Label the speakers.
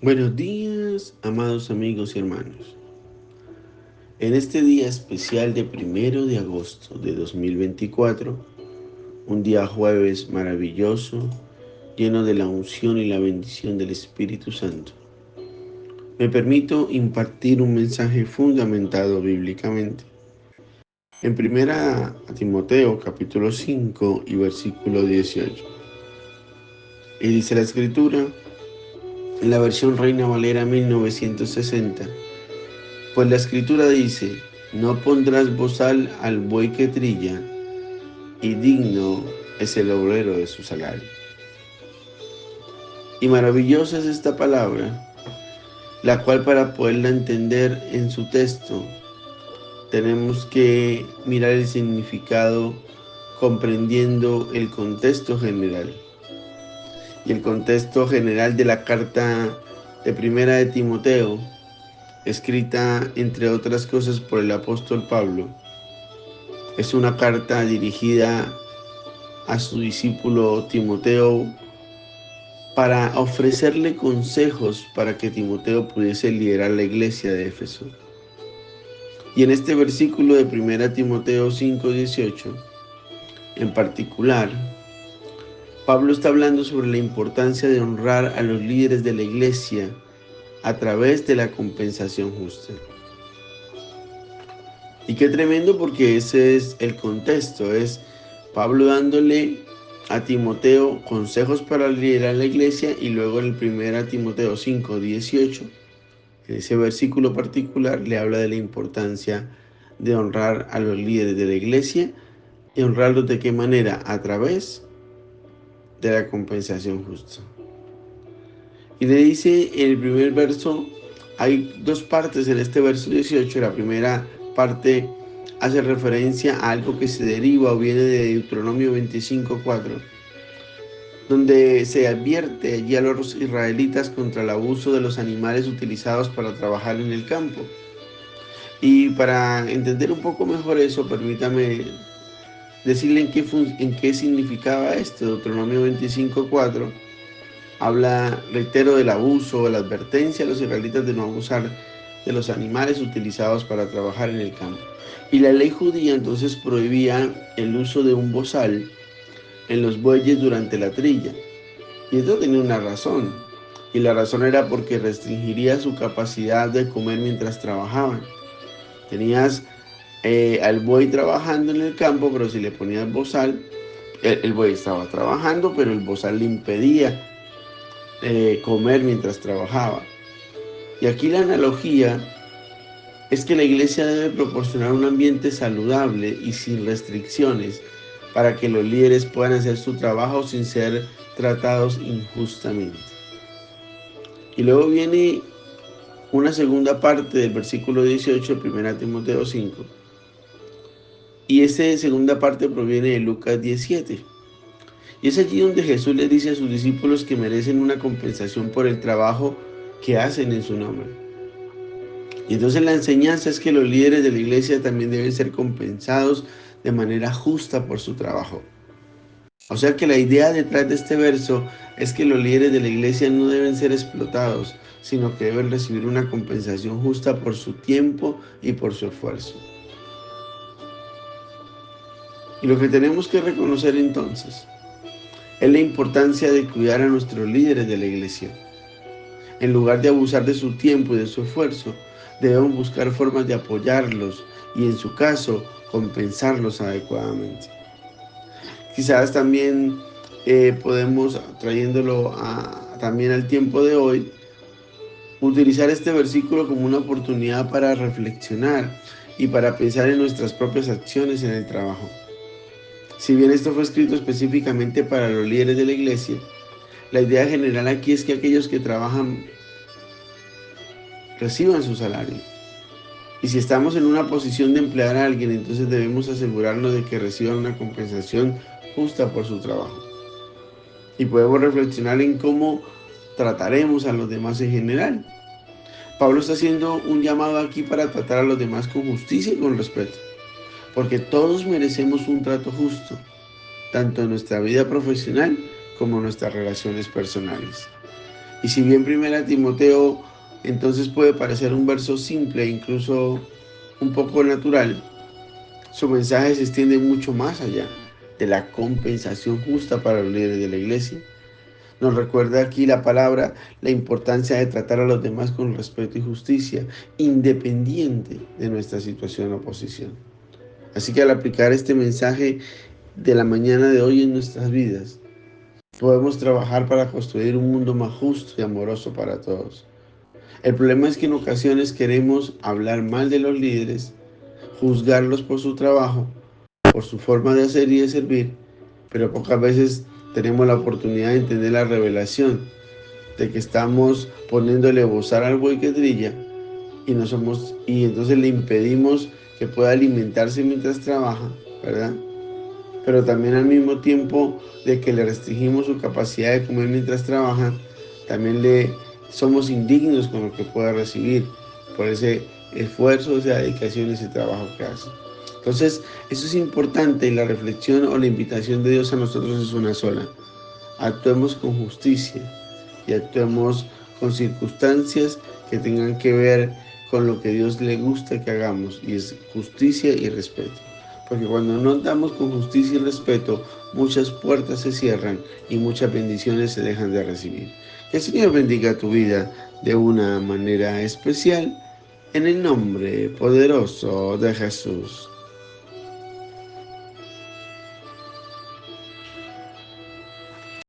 Speaker 1: Buenos días, amados amigos y hermanos. En este día especial de 1 de agosto de 2024, un día jueves maravilloso, lleno de la unción y la bendición del Espíritu Santo, me permito impartir un mensaje fundamentado bíblicamente. En 1 Timoteo capítulo 5 y versículo 18. Y dice la Escritura, en la versión Reina Valera 1960, pues la Escritura dice, no pondrás bozal al buey que trilla, y digno es el obrero de su salario. Y maravillosa es esta palabra, la cual para poderla entender en su texto, tenemos que mirar el significado comprendiendo el contexto general. Y el contexto general de la carta de 1 de Timoteo, escrita entre otras cosas por el apóstol Pablo, es una carta dirigida a su discípulo Timoteo para ofrecerle consejos para que Timoteo pudiese liderar la iglesia de Éfeso. Y en este versículo de 1 Timoteo 5:18, en particular, Pablo está hablando sobre la importancia de honrar a los líderes de la iglesia a través de la compensación justa. Y qué tremendo, porque ese es el contexto, es Pablo dándole a Timoteo consejos para liderar la iglesia, y luego en el 1 Timoteo 5:18, en ese versículo particular, le habla de la importancia de honrar a los líderes de la iglesia. ¿Y honrarlos de qué manera? A través de la compensación justa. Y le dice en el primer verso, hay dos partes en este verso 18. La primera parte hace referencia a algo que se deriva o viene de Deuteronomio 25:4, donde se advierte allí a los israelitas contra el abuso de los animales utilizados para trabajar en el campo. Y para entender un poco mejor eso, permítame decirle en qué significaba esto. Deuteronomio 25:4 habla, reitero, del abuso, de la advertencia a los israelitas de no abusar de los animales utilizados para trabajar en el campo. Y la ley judía entonces prohibía el uso de un bozal en los bueyes durante la trilla. Y esto tenía una razón. Y la razón era porque restringiría su capacidad de comer mientras trabajaban. Tenías al buey trabajando en el campo, pero si le ponías bozal, el buey estaba trabajando, pero el bozal le impedía comer mientras trabajaba. Y aquí la analogía es que la iglesia debe proporcionar un ambiente saludable y sin restricciones para que los líderes puedan hacer su trabajo sin ser tratados injustamente. Y luego viene una segunda parte del versículo 18 de 1 Timoteo 5. Y esa segunda parte proviene de Lucas 17. Y es allí donde Jesús les dice a sus discípulos que merecen una compensación por el trabajo que hacen en su nombre. Y entonces la enseñanza es que los líderes de la iglesia también deben ser compensados de manera justa por su trabajo. O sea que la idea detrás de este verso es que los líderes de la iglesia no deben ser explotados, sino que deben recibir una compensación justa por su tiempo y por su esfuerzo. Y lo que tenemos que reconocer entonces es la importancia de cuidar a nuestros líderes de la iglesia. En lugar de abusar de su tiempo y de su esfuerzo, debemos buscar formas de apoyarlos y, en su caso, compensarlos adecuadamente. Quizás también podemos, trayéndolo también al tiempo de hoy, utilizar este versículo como una oportunidad para reflexionar y para pensar en nuestras propias acciones en el trabajo. Si bien esto fue escrito específicamente para los líderes de la iglesia, la idea general aquí es que aquellos que trabajan reciban su salario. Y si estamos en una posición de emplear a alguien, entonces debemos asegurarnos de que reciban una compensación justa por su trabajo. Y podemos reflexionar en cómo trataremos a los demás en general. Pablo está haciendo un llamado aquí para tratar a los demás con justicia y con respeto, porque todos merecemos un trato justo, tanto en nuestra vida profesional como en nuestras relaciones personales. Y si bien 1 Timoteo entonces puede parecer un verso simple, incluso un poco natural, su mensaje se extiende mucho más allá de la compensación justa para los líderes de la iglesia. Nos recuerda aquí la palabra la importancia de tratar a los demás con respeto y justicia, independiente de nuestra situación o posición. Así que al aplicar este mensaje de la mañana de hoy en nuestras vidas, podemos trabajar para construir un mundo más justo y amoroso para todos. El problema es que en ocasiones queremos hablar mal de los líderes, juzgarlos por su trabajo, por su forma de hacer y de servir, pero pocas veces tenemos la oportunidad de entender la revelación de que estamos poniéndole bozar al buey que trilla y entonces le impedimos que pueda alimentarse mientras trabaja, ¿verdad? Pero también al mismo tiempo de que le restringimos su capacidad de comer mientras trabaja, también le somos indignos con lo que pueda recibir por ese esfuerzo, esa dedicación, ese trabajo que hace. Entonces, eso es importante y la reflexión o la invitación de Dios a nosotros es una sola. Actuemos con justicia y actuemos con circunstancias que tengan que ver con lo que Dios le gusta que hagamos, y es justicia y respeto. Porque cuando no andamos con justicia y respeto, muchas puertas se cierran y muchas bendiciones se dejan de recibir. Que el Señor bendiga tu vida de una manera especial, en el nombre poderoso de Jesús.